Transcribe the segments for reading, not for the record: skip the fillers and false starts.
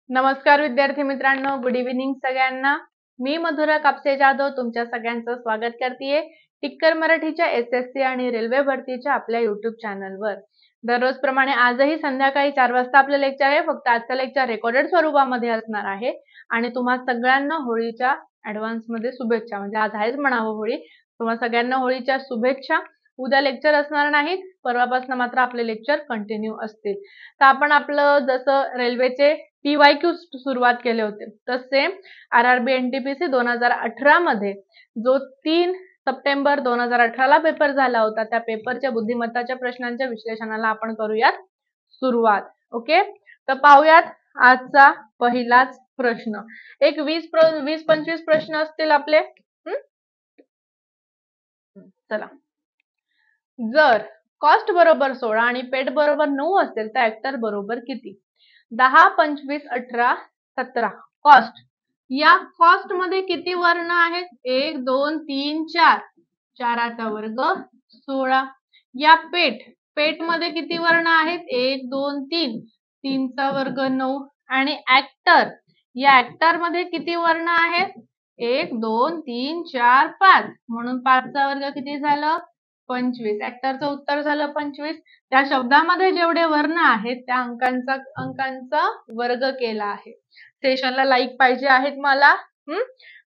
नमस्कार विद्यार्थी मित्रांनो, गुड इव्हिनिंग सगळ्यांना। मी मधुरा कापसे जाधव तुमच्या सगळ्यांचं स्वागत करते टिक्कर मराठीच्या एसएससी आणि रेल्वे भरतीच्या आपल्या युट्यूब चॅनलवर। दररोज प्रमाणे आजही संध्याकाळी 4 वाजता आपलं लेक्चर आहे। फक्त आजचं लेक्चर रेकॉर्डेड स्वरूपामध्ये असणार आहे आणि तुम्हा सगळ्यांना होळीच्या ऍडव्हान्स मध्ये शुभेच्छा। म्हणजे आज आहेच म्हणावं होळी, तुम्हा सगळ्यांना होळीच्या शुभेच्छा। उद्या लेक्चर असणार नाहीत, परवापासून मात्र आपले लेक्चर कंटिन्यू असतील। तर आपण आपलं जसं रेल्वेचे PYQ सुरुवात केले होते तसे RRB NTPC 2018 मध्ये जो 3 सप्टेंबर 2018 ला पेपर झाला होता, त्या पेपरच्या बुद्धिमत्ताच्या प्रश्नांच्या विश्लेषणाला आपण करूयात सुरुवात। ओके, तर पाहूयात आजचा पहिलाच प्रश्न। एक 20-25 प्रश्न असतील आपले। चला, जर कॉस्ट बरोबर 16 आणि पेट बरोबर 9 असेल तर ऍक्टर बरोबर किती? 10, 25, 18, 17 कॉस्ट। या कॉस्ट मध्ये किती वर्ण आहेत? 1, 2, 3, 4, 4चा वर्ग 16। या पेट मध्ये किती वर्ण आहेत? 1, 2, 3, 3चा वर्ग 9। आणि ऍक्टर, या ऍक्टर मध्ये किती वर्ण आहेत? 1, 2, 3, 4, 5, म्हणून 5चा वर्ग किती झालं? 25। ऍक्टरचं उत्तर झालं 25। त्या शब्दामध्ये जेवढे वर्ण आहेत त्या अंकांचा वर्ग केला आहे। सेशनला लाईक पाहिजे आहेत मला।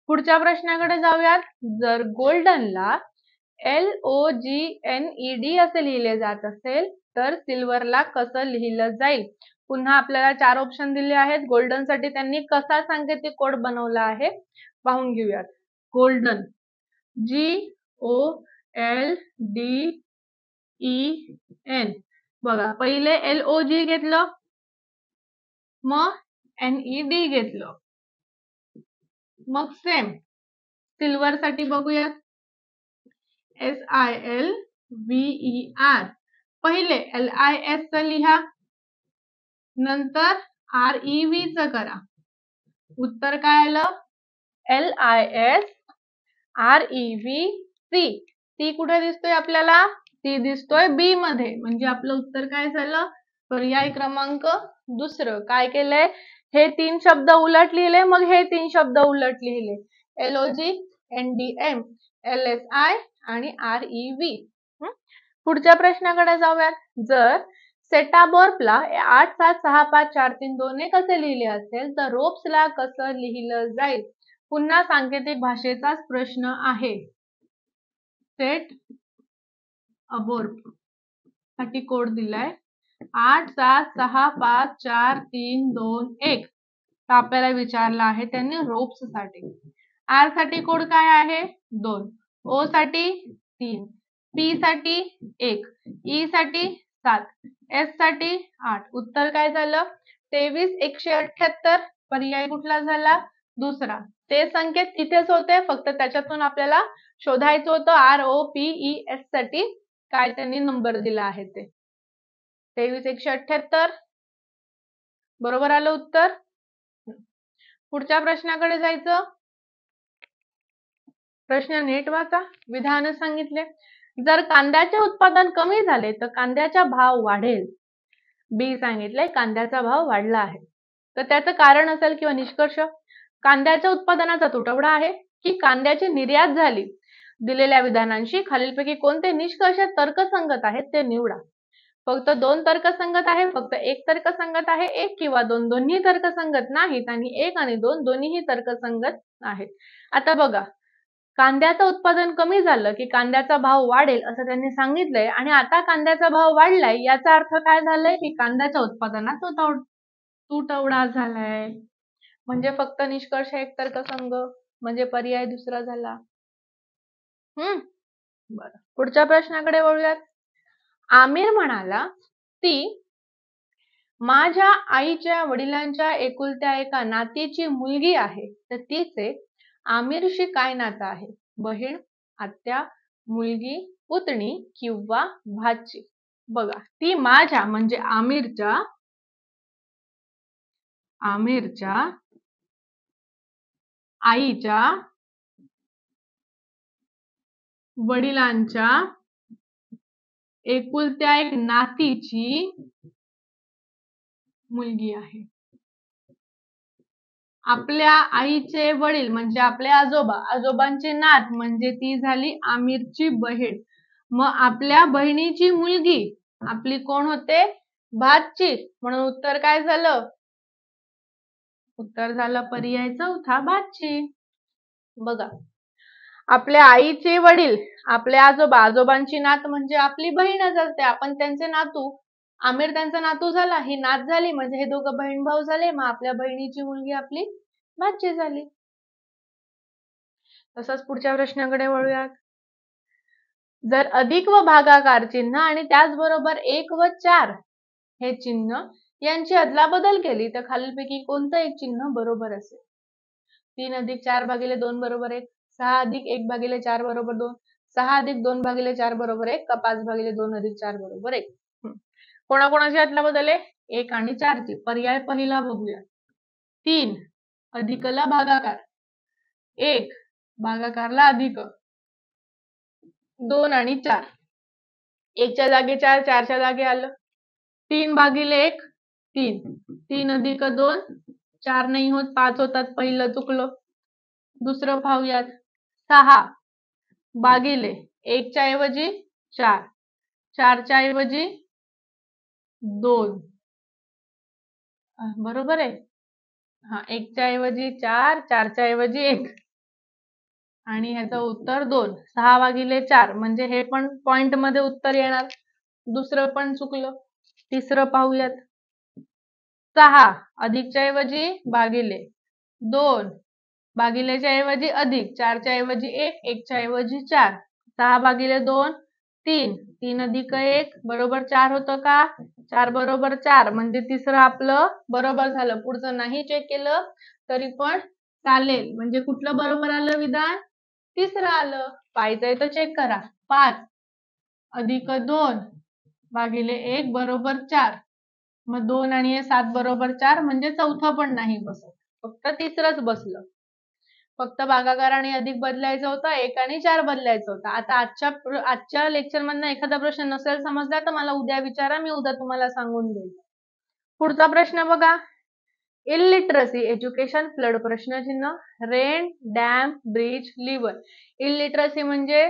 पुढच्या प्रश्नाकडे जाऊयात। जर गोल्डनला LOGNED असे लिहिले जात असेल तर सिल्वरला कसं लिहिलं जाईल? पुन्हा आपल्याला 4 ऑप्शन दिले आहेत। गोल्डन साठी त्यांनी कसा सांकेतिक कोड बनवला आहे पाहून घेऊयात। गोल्डन GOLDEN, बघा पहिले LOG घेतलं, मग NED घेतलं, मग सेम सिल्वर साठी बघूयात SILVER। पहिले LIS च लिहा, नंतर REV च करा। उत्तर काय आलं? LIS REV C। ती कुठे दिसतोय आपल्याला? ती दिसतोय बी मध्ये, म्हणजे आपलं उत्तर काय झालं? पर्याय क्रमांक दुसरं। काय केलंय? हे 3 शब्द उलट लिहिले, मग हे 3 शब्द उलट लिहिले। LOG NDM LSI आणि REV। पुढच्या प्रश्नाकडे जाऊयात। जर सेटाबॉर्पला 8, 7, 6, 5, 4, 3, 2, 1 असे लिहिले असेल तर रोप्सला कसं लिहिलं जाईल? पुन्हा सांकेतिक भाषेचाच प्रश्न आहे। सेट अबोर्प साठी कोड दिलाय 8, 7, 6, 5, 4, 3, 2, 1। तर आपल्याला विचारला आहे त्यांनी रोप्स साठी। R साठी कोड काय आहे? 2, O साठी 3, P साठी 1, E साठी 7, S साठी 8। उत्तर काय झालं? 23178। पर्याय कुठला झाला? दुसरा। ते संकेत तिथेच होते, फक्त त्याच्यातून आपल्याला शोधायचं होतं ROPES साठी काय त्यांनी नंबर दिला आहे ते। 23178 बरोबर आलं उत्तर। पुढच्या प्रश्नाकडे जायचं। प्रश्न नीट वाचा। विधान सांगितले, जर कांद्याचे उत्पादन कमी झाले तर कांद्याचा भाव वाढेल। बी सांगितले कांद्याचा भाव वाढला आहे, तर त्याचं कारण असेल किंवा निष्कर्ष। कांद्याच्या उत्पादनाचा तुटवडा आहे की कांद्याची निर्यात झाली? दिलेल्या विधानांशी खालीलपैकी कोणते निष्कर्ष तर्कसंगत आहेत ते निवडा। फक्त 2 तर्कसंगत आहे, फक्त 1 तर्कसंगत आहे, 1 किंवा 2 दोन्ही तर्कसंगत नाहीत, आणि 1 आणि 2 दोन्हीही तर्कसंगत आहेत। आता बघा, कांद्याचं उत्पादन कमी झालं की कांद्याचा भाव वाढेल असं त्यांनी सांगितलंय, आणि आता कांद्याचा भाव वाढलाय याचा अर्थ काय झालाय? की कांद्याच्या उत्पादनात तुटवडा झालाय। म्हणजे फक्त निष्कर्ष 1 तर्कसंग, म्हणजे पर्याय दुसरा झाला। बरं, पुढच्या प्रश्नाकडे वळूयात। आमिर म्हणाला, ती माझ्या आईच्या वडिलांच्या एकुलत्या एका नातीची मुलगी आहे, तर तिचे आमिरशी काय नातं आहे? बहीण, आत्या, मुलगी, पुतणी किंवा भाची? बघा, ती माझ्या म्हणजे आमिरच्या आईच्या वडिलांच्या एकुलत्या एक नातीची मुलगी आहे। आपल्या आईचे वडील म्हणजे आपले आजोबा, आजोबांची नात म्हणजे ती झाली आमिरची बहीण. मग आपल्या बहिणीची मुलगी आपली कोण होते? भाची. म्हणून उत्तर काय झालं? उत्तर झालं पर्याय चौथा भाची. बघा, आपल्या आईचे वडील आपले आजोबा, आजोबांची नात म्हणजे आपली बहीणच असते, आपण त्यांचे नातू. आमिर त्यांचा नातू झाला, ही नात झाली म्हणजे हे दोघं बहीण भाऊ झाले, मग आपल्या बहिणीची मुलगी आपली भाची झाली. तसंच पुढच्या प्रश्नाकडे वळूयात. जर अधिक व भागाकार चिन्ह आणि त्याचबरोबर 1 व 4 हे चिन्ह यांची अदलाबदल केली तर खालीलपैकी कोणतं एक चिन्ह बरोबर असेल? 3 अधिक 4 भागिले 2 बरोबर 1, 6 अधिक 1 भागिले 4 बरोबर 2, 6 अधिक 2 भागिले 4 बरोबर 1 का 5 भागिले 2 अधिक 4 बरोबर 1? कोणाकोणाची अदलाबदल आहे? 1 आणि 4 ची. पर्याय पहिला बघूया. 3 अधिकला भागाकार, 1 भागाकारला अधिक, 2 आणि 4. 1 च्या जागी 4, 4 च्या जागी आलं. 3 भागिले 1 3, 3 अधिक 2 4 नाही होत, 5 होतात. पहिलं चुकलं. दुसरं पाहूयात. 6 भागिले 1 च्या ऐवजी 4, 4 च्या ऐवजी 2 बरोबर आहे. 1 च्या ऐवजी 4, 4 च्या ऐवजी 1 आणि ह्याचं उत्तर 2. 6 भागिले 4 म्हणजे हे पण पॉइंट मध्ये उत्तर येणार. दुसरं पण चुकलं. तिसरं पाहूयात. 6 अधिकच्या ऐवजी भागिले, 2 भागिलेच्या ऐवजी अधिक, 4 च्या ऐवजी 1, 1 च्या ऐवजी 4. 6 भागिले 2 3, 3 अधिक 1 बरोबर 4 होतं का? 4 बरोबर 4 म्हणजे तिसरं आपलं बरोबर झालं. पुढचं नाही चेक केलं तरी पण चालेल. म्हणजे कुठलं बरोबर आलं विधान? तिसरं आलं. पाहायचंय तर चेक करा. 5 अधिक 2 भागिले 1 बरोबर 4. मग 2 आणि 7 बरोबर 4 म्हणजे चौथं पण नाही बसत, फक्त तिसरंच बसलं. फक्त भागाकार आणि अधिक बदलायचं होतं, 1 आणि 4 बदलायचं होतं. आता आजच्या लेक्चर मधनं एखादा प्रश्न नसेल समजला तर मला उद्या विचारा, मी उद्या तुम्हाला सांगून देईल. पुढचा प्रश्न बघा. इलिटरसी एज्युकेशन फ्लड प्रश्नचिन्ह, rain, dam, bridge, river. Illiteracy म्हणजे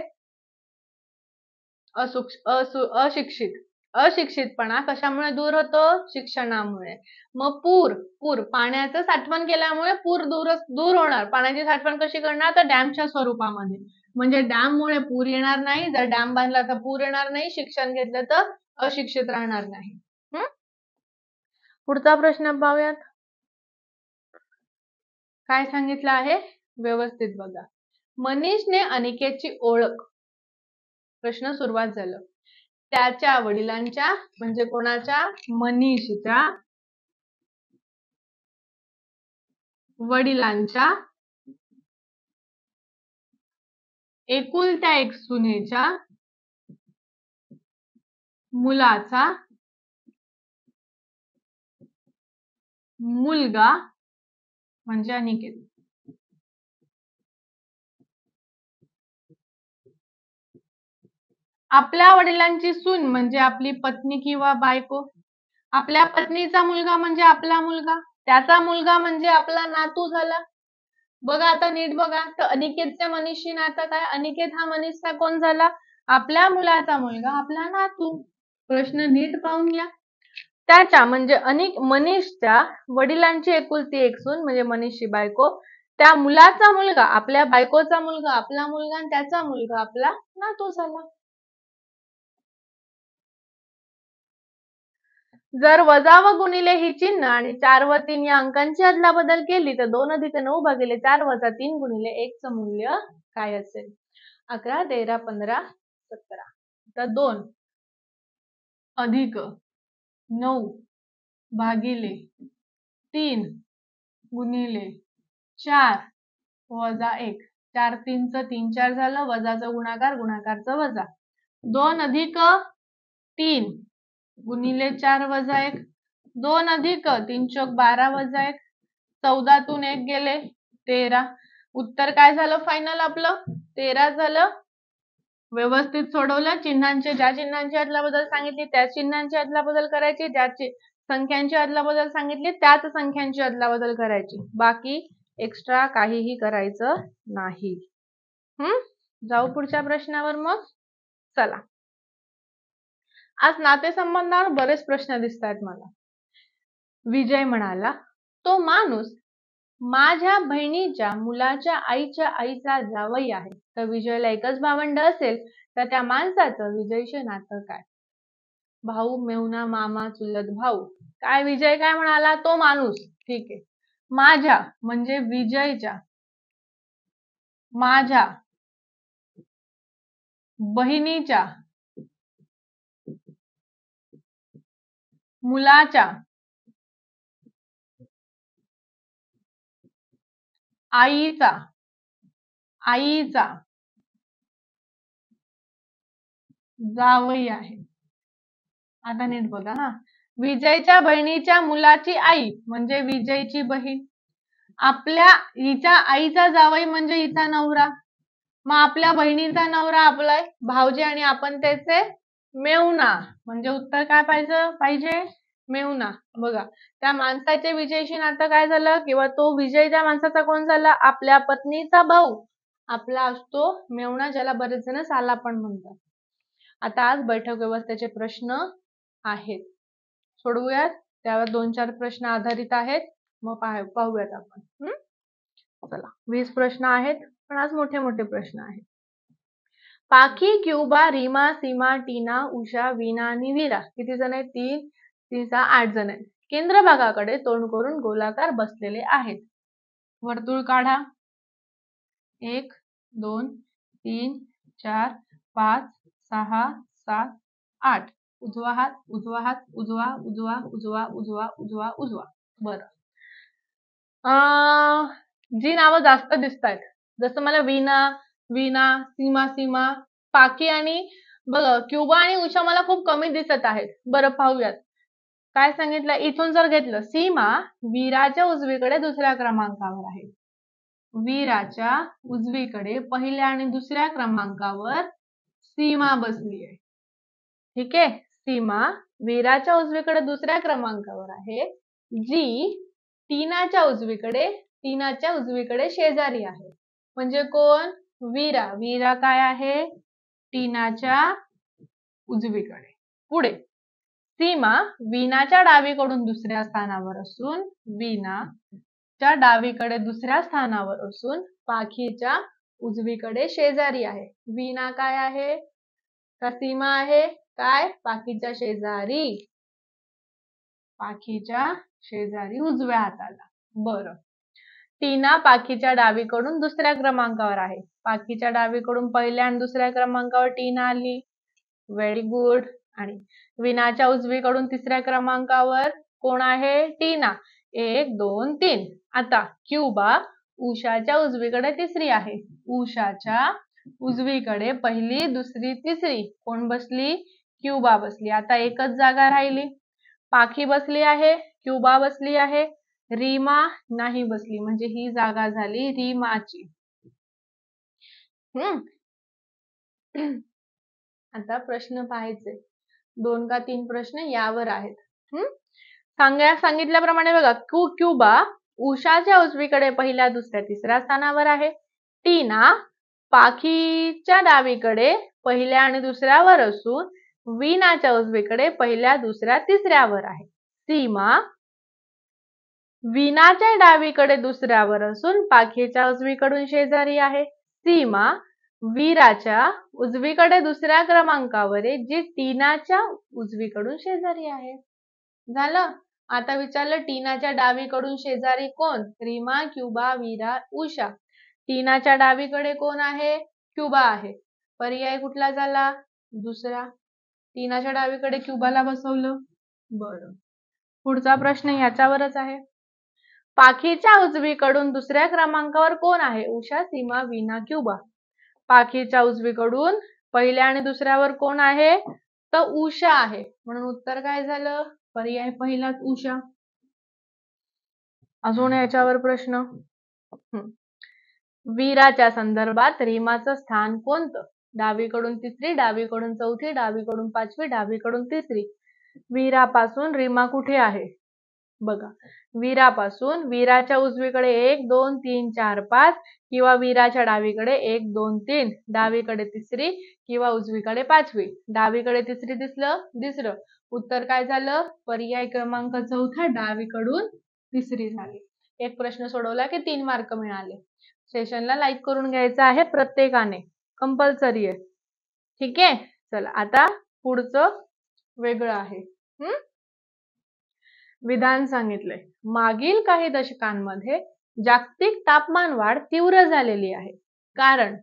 अशिक्षित. अशिक्षितपणा कशामुळे दूर होतो? शिक्षणामुळे. मग पूर पाण्याचं साठवण केल्यामुळे पूर दूर होणार. पाण्याची साठवण कशी करणार? तर डॅमच्या स्वरूपामध्ये. म्हणजे डॅममुळे पूर येणार नाही. जर डॅम बांधला तर पूर येणार नाही. शिक्षण घेतलं तर अशिक्षित राहणार नाही. पुढचा प्रश्न पाहूयात. काय सांगितलं आहे व्यवस्थित बघा. मनीषने अनिकेतची ओळख. प्रश्न सुरुवात झालं. त्याच्या वडिलांच्या म्हणजे कोणाच्या? मनीषच्या वडिलांच्या एकुलत्या एक सुनेच्या मुलाचा मुलगा म्हणजे अनिकेत. आपल्या वडिलांची सून म्हणजे आपली पत्नी किंवा बायको. आपल्या पत्नीचा मुलगा म्हणजे आपला मुलगा. त्याचा मुलगा म्हणजे आपला नातू झाला. बघा आता नीट बघा. तर अनिकेतच्या मनीषशी नातं काय? अनिकेत हा मनीषचा कोण झाला? आपल्या मुलाचा मुलगा, आपला नातू. प्रश्न नीट पाहून घ्या. त्याच्या म्हणजे मनीषच्या वडिलांची एकुलती एक सून म्हणजे मनीषची बायको. त्या मुलाचा मुलगा आपल्या बायकोचा मुलगा, आपला मुलगा आणि त्याचा मुलगा आपला नातू झाला. जर वजा व गुणिले ही चिन्ह आणि 4 व 3 या अंकांची अदलाबदल केली तर 2 अधिक 9 भागिले 4 वजा 3 गुणिले 1 चं मूल्य काय असेल? 11, 13, 15, 17. तर 2 अधिक 9 भागिले 3 गुणिले 4 वजा 1. 4 3 चं 3 4 झालं, वजाचं गुणाकार, गुणाकारचं वजा. 2 अधिक 3 गुणिले 4 वजा 1. 2 अधिक 3 चौक 12 वजा 1. 14 तून 1 गेले 13. उत्तर काय झालं फायनल आपलं? 13 झालं. व्यवस्थित सोडवलं. ज्या चिन्हांची अदलाबदल सांगितली त्या चिन्हांची अदलाबदल करायची. संख्यांची अदलाबदल सांगितली, त्याच संख्यांची अदलाबदल करायची, बाकी एक्स्ट्रा काहीही करायचं नाही. जाऊ पुढच्या प्रश्नावर मग. चला, आज नातेसंबंधावर बरेच प्रश्न दिसत आहेत मला. विजय म्हणाला, तो माणूस माझ्या बहिणीच्या मुलाच्या आईचा जावई आहे. तर विजयला एकच भावंड असेल तर त्या माणसाचं विजयशी नातं काय? भाऊ, मेहुणा, मामा, चुलत भाऊ. काय विजय काय म्हणाला? तो माणूस. ठीक आहे. माझ्या म्हणजे विजयच्या, माझ्या बहिणीच्या मुलाच्या आईचा जावई आहे. आता नीट बघा हा. विजयच्या बहिणीच्या मुलाची आई म्हणजे विजयची बहीण. हिच्या आईचा जावई म्हणजे हिचा नवरा. मग आपल्या बहिणीचा नवरा आपला भाऊजी आणि आपण त्याचे मेहुणा. म्हणजे उत्तर काय पाहिजे? मेहुणा. बघा, त्या माणसाचे विजयशी नातं काय झालं, किंवा तो विजय त्या माणसाचा कोण झाला? आपल्या पत्नीचा भाऊ आपला असतो मेहुणा, ज्याला बरेच जण साला पण म्हणतात. आता आज बैठक व्यवस्थेचे प्रश्न आहेत, सोडवूयात. त्यावर 2-4 प्रश्न आधारित आहेत, मग पाहूयात आपण. चला, 20 प्रश्न आहेत, पण आज मोठे मोठे प्रश्न आहेत. पाखी, क्युबा, रीमा, सीमा, टीना, उषा, वीणा आणि वीरा किती जण आहेत? 3 8 जण आहेत. केंद्र भागाकडे तोंड करून गोलाकार बसलेले आहेत. वर्तुळ काढा. 1 2 3 4 5 6 7 8. उजवा हात, उजवा हात, उजवा उजवा उजवा उजवा उजवा उजवा. बरं, जी नावं जास्त दिसत आहेत, जसं मला वीणा, सीमा, पाखी आणि बघा क्युबा आणि उषा मला खूप कमी दिसत आहेत. बरं, पाहूयात काय सांगितलं. इथून जर घेतलं, सीमा वीराच्या उजवीकडे दुसऱ्या क्रमांकावर आहे. वीराच्या उजवीकडे पहिल्या आणि दुसऱ्या क्रमांकावर सीमा बसली आहे. ठीक आहे. सीमा वीराच्या उजवीकडे दुसऱ्या क्रमांकावर आहे, जी टीनाच्या उजवीकडे शेजारी आहे. म्हणजे कोण? वीरा काय आहे? टीनाच्या उजवीकडे. पुढे सीमा वीणाच्या डावीकडून दुसऱ्या स्थानावर असून, वीणाच्या डावीकडे दुसऱ्या स्थानावर असून पाखीच्या उजवीकडे शेजारी आहे. वीणा काय आहे? का सीमा आहे? काय? पाखीच्या शेजारी उजव्या हाताला. बरं, टीना पाखीच्या डावीकडून दुसऱ्या क्रमांकावर आहे. पाखीच्या डावीकडून पहिल्या आणि दुसऱ्या क्रमांकावर टीना आली. Very good. आणि वीणाच्या उजवीकडून तिसऱ्या क्रमांकावर कोण आहे? टीना. 1 2 3. आता क्युबा उषाच्या उजवीकडे तिसरी आहे. उषाच्या उजवीकडे पहिली, दुसरी, तिसरी कोण बसली? क्युबा बसली. आता एकच जागा राहिली. पाखी बसली आहे, क्युबा बसली आहे, रीमा नाही बसली. म्हणजे ही जागा झाली रीमाची. आता प्रश्न पाहायचे, 2 का 3 प्रश्न यावर आहेत. सांगितल्याप्रमाणे बघा, क्युबा उषाच्या उजवीकडे पहिल्या, दुसऱ्या, तिसऱ्या स्थानावर आहे. टीना पाखीच्या डावीकडे पहिल्या आणि दुसऱ्यावर असून वीणाच्या उजवीकडे पहिल्या, दुसऱ्या, तिसऱ्यावर आहे. सीमा वीणाच्या डावीकडे दुसऱ्यावर असून पाखीच्या उजवीकडून शेजारी आहे. सीमा वीराच्या उजवीकडे दुसऱ्या क्रमांकावर आहे, जी टीनाच्या उजवीकडून शेजारी आहे. झालं. आता विचारलं टीनाच्या डावीकडून शेजारी कोण? रीमा, क्युबा, वीरा, उषा. टीनाच्या डावीकडे कोण आहे? क्युबा आहे. पर्याय कुठला झाला? दुसरा. टीनाच्या डावीकडे क्युबाला बसवलं. बरं, पुढचा प्रश्न याच्यावरच आहे. पाखीच्या उजवीकडून दुसऱ्या क्रमांकावर कोण आहे? उषा, सीमा, वीणा, क्युबा. पाखीच्या उजवीकडून पहिल्या आणि दुसऱ्यावर कोण आहे? तर उषा आहे. म्हणून उत्तर काय झालं? पर्याय पहिलाच, उषा. अजून याच्यावर प्रश्न. वीराच्या संदर्भात रीमाचं स्थान कोणतं? डावीकडून तिसरी, डावीकडून चौथी, डावीकडून पाचवी, डावीकडून तिसरी. वीरापासून रीमा कुठे आहे? बघा, वीरापासून वीराच्या उजवीकडे 1 2 3 4 5 किंवा वीराच्या डावीकडे 1 2 3, डावीकडे तिसरी किंवा उजवीकडे पाचवी. डावीकडे तिसरी दिसलं. उत्तर काय झालं? पर्याय क्रमांक चौथा डावीकडून तिसरी झाली. एक प्रश्न सोडवला की 3 मार्क मिळाले. सेशनला लाईक करून घ्यायचं आहे प्रत्येकाने, कंपल्सरी आहे. ठीक आहे, चला आता पुढचं वेगळं आहे. विधान सांगितलंय, मागील काही दशकांमध्ये जागतिक तापमान वाढ तीव्र झालेली आहे. कारण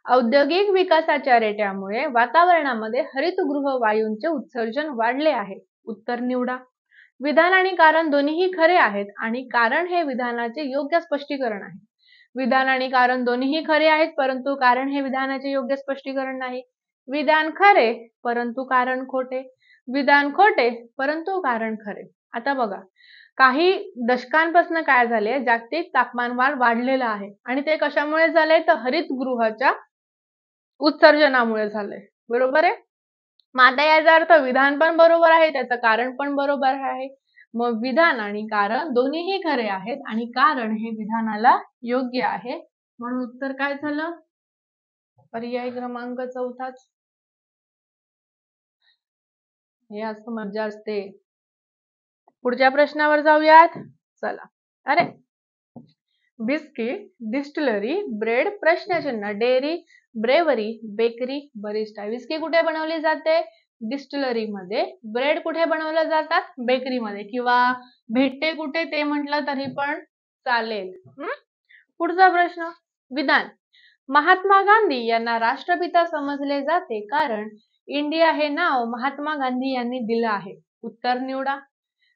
औद्योगिक विकासाच्या रेट्यामुळे वातावरणामध्ये हरितगृह वायूंचे उत्सर्जन वाढले आहे. उत्तर निवडा. विधान आणि कारण दोन्हीही खरे आहेत आणि कारण हे विधानाचे योग्य स्पष्टीकरण आहे. विधान आणि कारण दोन्हीही खरे आहेत, परंतु कारण हे विधानाचे योग्य स्पष्टीकरण नाही. विधान खरे परंतु कारण खोटे. विधान खोटे परंतु कारण खरे. आता बघा, काही दशकांपासून काय झाले, जागतिक तापमानवाढ वाढलेलं आहे आणि ते कशामुळे झाले? तर हरितगृहाच्या उत्सर्जनामुळे झालंय. बरोबर आहे? मग आता याचा अर्थ विधान पण बरोबर आहे, त्याचं कारण पण बरोबर आहे. मग विधान आणि कारण दोन्हीही खरे आहेत आणि कारण हे विधानाला योग्य आहे. म्हणून उत्तर काय झालं? पर्याय क्रमांक चौथाच. हे असं मज्जा असते. पुढच्या प्रश्नावर जाऊयात. चला. अरे, बिस्किट, डिस्टिलरी, ब्रेड, प्रश्नचिन्ह, dairy, bravery, bakery, barista. Biscuit कुठे बनवली जाते? डिस्टिलरी मध्ये. ब्रेड कुठे बनवलं जातात? बेकरी मध्ये. किंवा भेटते कुठे ते म्हटलं तरी पण चालेल. पुढचा प्रश्न, विधान, महात्मा गांधी यांना राष्ट्रपिता समजले जाते कारण इंडिया हे नाव महात्मा गांधी यांनी दिलं आहे. उत्तर निवडा.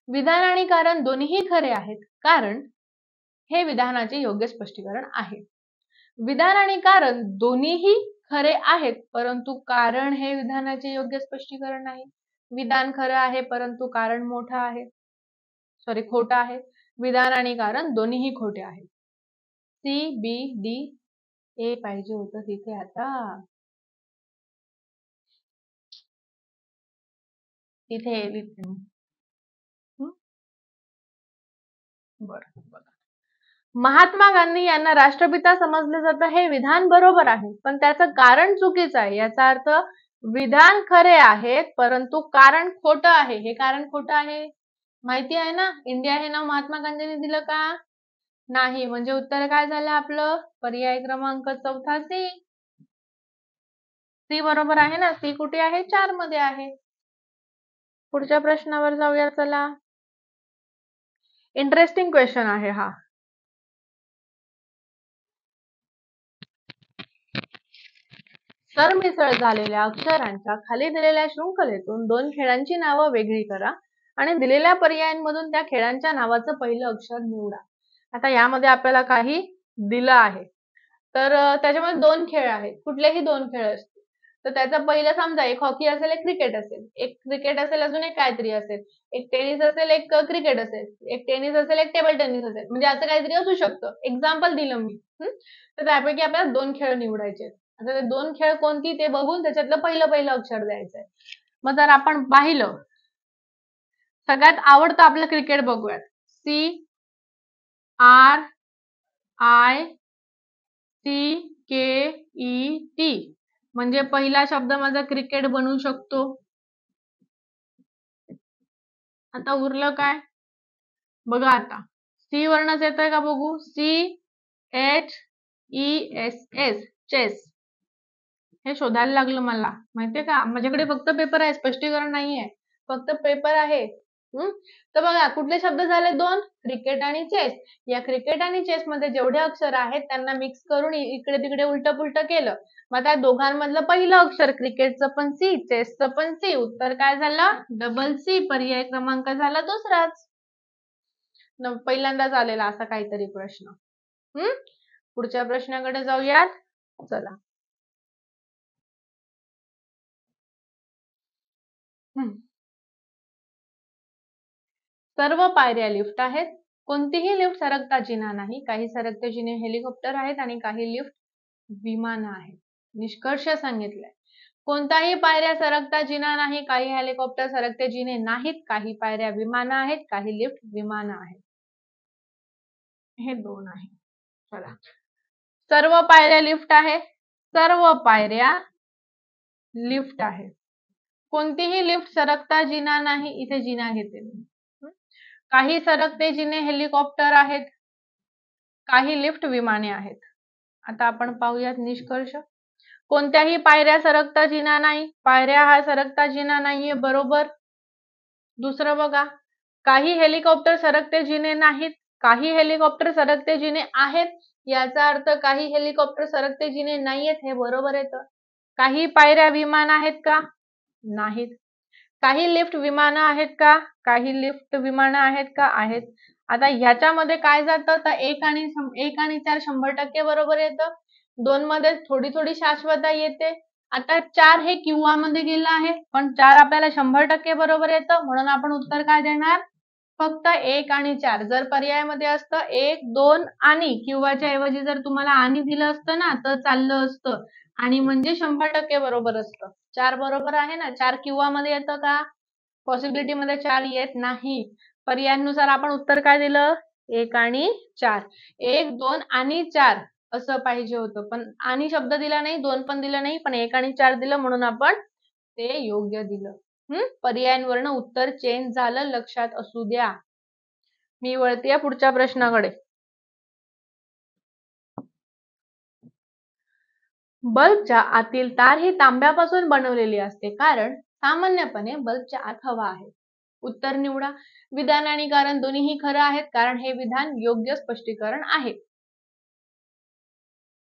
विधान आणि कारण दोन्हीही खरे आहेत, कारण हे विधानाचे योग्य स्पष्टीकरण आहे. विधान आणि कारण दोन्हीही खरे आहेत, परंतु कारण हे विधानाचे योग्य स्पष्टीकरण नाही. विधान खरं आहे परंतु कारण खोटं आहे. विधान आणि कारण दोन्हीही खोटे आहेत. सी, बी, डी, ए पाहिजे होतं तिथे. आता तिथे बरं बघा, महात्मा गांधी यांना राष्ट्रपिता समजले जातं हे विधान बरोबर आहे, पण त्याचं कारण चुकीचं आहे. याचा अर्थ विधान खरे आहेत परंतु कारण खोटं आहे. हे कारण खोटं आहे. माहिती आहे ना, इंडिया हे नाव महात्मा गांधींनी दिलं का? नाही. म्हणजे उत्तर काय झालं आपलं? पर्याय क्रमांक चौथा सी. सी बरोबर आहे ना? सी कुठे आहे? 4 मध्ये आहे. पुढच्या प्रश्नावर जाऊया. चला, इंटरेस्टिंग क्वेश्चन आहे हा. सरमिसळ झालेल्या अक्षरांच्या खाली दिलेल्या शृंखलेतून 2 खेळांची नावं वेगळी करा आणि दिलेल्या पर्यायांमधून त्या खेळांच्या नावाचं पहिलं अक्षर निवडा. आता यामध्ये आपल्याला काही दिलं आहे, तर त्याच्यामध्ये 2 खेळ आहेत. कुठलेही 2 खेळ असतील तर त्याचा पहिलं समजा एक हॉकी असेल, एक क्रिकेट असेल. एक क्रिकेट असेल, अजून एक काहीतरी असेल. एक टेनिस असेल, एक क्रिकेट असेल. एक टेनिस असेल, एक टेबल टेनिस असेल. म्हणजे असं काहीतरी असू शकतं. एक्झाम्पल दिलं मी. तर त्यापैकी आपल्याला 2 खेळ निवडायचे. आता ते 2 खेळ कोणती ते बघून त्याच्यातलं पहिलं अक्षर द्यायचंय. मग जर आपण पाहिलं, सगळ्यात आवडतं आपलं क्रिकेट बघूयात. CRICKET म्हणजे पहिला शब्द माझा क्रिकेट बनू शकतो. आता उरलं काय? बघा आता सी वर्णच येतोय का बघू. CHESS, chess. हे शोधायला लागलं मला, माहितीये का? माझ्याकडे फक्त पेपर आहे, स्पष्टीकरण नाहीये, फक्त पेपर आहे. तर बघा कुठले शब्द झाले 2, क्रिकेट आणि चेस. या क्रिकेट आणि चेस मध्ये जेवढे अक्षर आहेत त्यांना मिक्स करून इकडे तिकडे उलट पुलट केलं. मग त्या दोघांमधलं पहिलं अक्षर क्रिकेटचं पण सी, चेसचं पण सी. उत्तर काय झालं? Double C. पर्याय क्रमांक झाला दुसराच. पहिल्यांदाच आलेला असा काहीतरी प्रश्न. पुढच्या प्रश्नाकडे जाऊयात. चला, सर्व पायऱ्या लिफ्ट आहेत. कोणतीही लिफ्ट सरकता जिना नाही. काही सरकते जिने हेलिकॉप्टर आहेत आणि काही लिफ्ट विमान आहेत. निष्कर्ष सांगितलाय. कोणताही पायऱ्या सरकता जिना नाही, काही हेलिकॉप्टर सरकते जिने नाहीत, काही पायऱ्या विमानं आहेत, काही लिफ्ट विमानं आहेत. हे 2 आहे. चला, सर्व पायऱ्या लिफ्ट आहे, सर्व पायऱ्या लिफ्ट आहे. कोणतीही लिफ्ट सरकता जिना नाही, इथे जिना घेते मी. काही सरकते जिने हेलिकॉप्टर आहेत, काही लिफ्ट विमाने आहेत. आता आपण पाहूयात निष्कर्ष. कोणत्याही पायऱ्या सरकता जिना नाही, पायऱ्या हा सरकता जिना नाहीये, बरोबर. दुसरं बघा, काही हेलिकॉप्टर सरकते जिने नाहीत, काही हेलिकॉप्टर सरकते जिने आहेत, याचा अर्थ काही हेलिकॉप्टर सरकते जिने नाहीयेत, हे बरोबर येतं. काही पायऱ्या विमान आहेत का? नाहीत. काही लिफ्ट विमानं आहेत का? काही लिफ्ट विमानं आहेत का? आहेत. आता ह्याच्यामध्ये काय जातं, तर 1 आणि 4 100% बरोबर येतं. 2 मध्ये थोडी थोडी शाश्वता येते. आता 4 हे किंवा मध्ये गेलं आहे, पण 4 आपल्याला 100% बरोबर येतं, म्हणून आपण उत्तर काय देणार? फक्त 1 आणि 4. जर पर्यायामध्ये असतं 1, 2 आणि किंवाच्या ऐवजी जर तुम्हाला आणि दिलं असतं ना, तर चाललं असतं. आणि म्हणजे 100% बरोबर असतं. 4 बरोबर आहे ना? 4 किंवा मध्ये येतं का? पॉसिबिलिटी मध्ये 4 येत नाही. पर्यायानुसार आपण उत्तर काय दिलं? 1 आणि 4. 1, 2 आणि 4 असं पाहिजे होतं, पण आणि शब्द दिला नाही, 2 पण दिलं नाही, पण 1 आणि 4 दिलं, म्हणून आपण ते योग्य दिलं. पर्यायांवरनं उत्तर चेंज झालं, लक्षात असू द्या. मी वळते पुढच्या प्रश्नाकडे. बल्बच्या आतील तार ही तांब्यापासून बनवलेली असते, कारण सामान्यपणे बल्बच्या आत हवा आहे. उत्तर निवडा. विधान आणि कारण दोन्हीही खरं आहेत, कारण हे विधान योग्य स्पष्टीकरण आहे.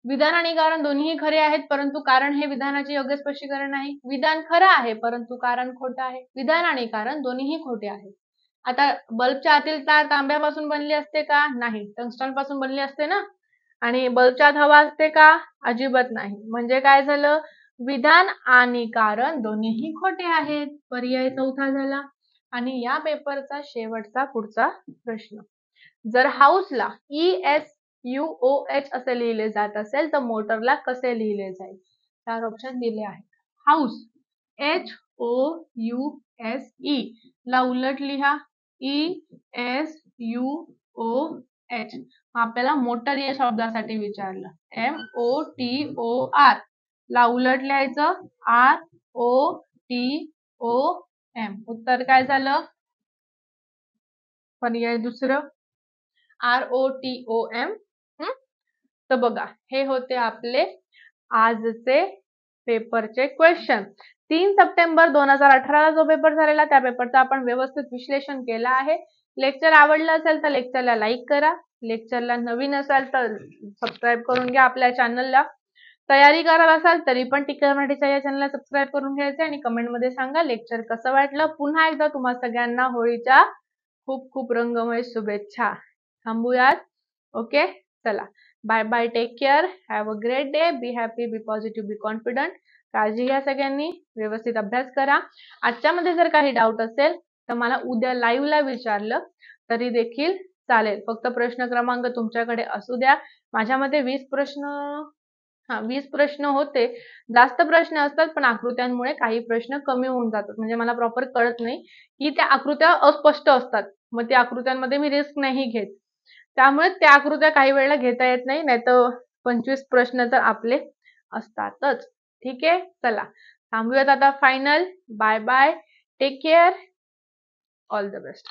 विधान आणि कारण दोन्हीही खरे आहेत, परंतु कारण हे विधानाचे योग्य स्पष्टीकरण नाही. विधान खरं आहे, परंतु कारण खोटं आहे. विधान आणि कारण दोन्हीही खोटे आहेत. आता बल्बच्या आतील तार तांब्यापासून बनली असते का? नाही. टंगस्टन पासून बनली असते ना. आणि बल्बच्या आत हवा असते का? अजिबात नाही. म्हणजे काय झालं? विधान आणि कारण दोन्हीही खोटे आहेत. पर्याय चौथा झाला. आणि या पेपरचा शेवटचा पुढचा प्रश्न. जर हाऊसला ESUOH असे लिहिले जात असेल, तर मोटरला कसे लिहिले जाईल? 4 ऑप्शन दिले आहेत. हाऊस HOUSE ला उलट लिहा ESUOH. आपल्याला मोटर या शब्दासाठी विचारलं. MOTOR ला उलट लिहायचं ROTOM. उत्तर काय झालं? पर्याय दुसरं ROTOM. तर बघा, हे होते आपले आजचे पेपरचे क्वेश्चन. 3 सप्टेंबर 2018 जो पेपर झालेला, त्या पेपरचं आपण व्यवस्थित विश्लेषण केलं आहे. लेक्चर आवडलं असेल तर लेक्चरला लाईक करा. लेक्चरला नवीन असाल तर सबस्क्राईब करून घ्या आपल्या चॅनलला. तयारी करत असाल तरी पण टिक्कर मराठीच्या या चॅनलला सबस्क्राईब करून घ्यायचे आणि कमेंटमध्ये सांगा लेक्चर कसं वाटलं. पुन्हा एकदा तुम्हा सगळ्यांना होळीच्या खूप खूप रंगमय शुभेच्छा. थांबूयात. ओके, चला, bye bye, take care, have a great day, be happy, be positive, be confident. काळजी घ्या सगळ्यांनी, व्यवस्थित अभ्यास करा. आजच्यामध्ये जर काही डाऊट असेल तर मला उद्या लाईव्हला विचारलं तरी देखील चालेल. फक्त प्रश्न क्रमांक तुमच्याकडे असू द्या. माझ्यामध्ये 20 प्रश्न होते. जास्त प्रश्न असतात, पण आकृत्यांमुळे काही प्रश्न कमी होऊन जातात. म्हणजे मला प्रॉपर कळत नाही की त्या आकृत्या अस्पष्ट असतात, मग त्या आकृत्यांमध्ये मी रिस्क नाही घेत. त्यामुळे त्या आकृत्या काही वेळेला घेता येत नाही, नाहीतर 25 प्रश्न तर आपले असतातच. ठीक आहे, चला थांबूयात आता. Final bye bye, take care, all the best.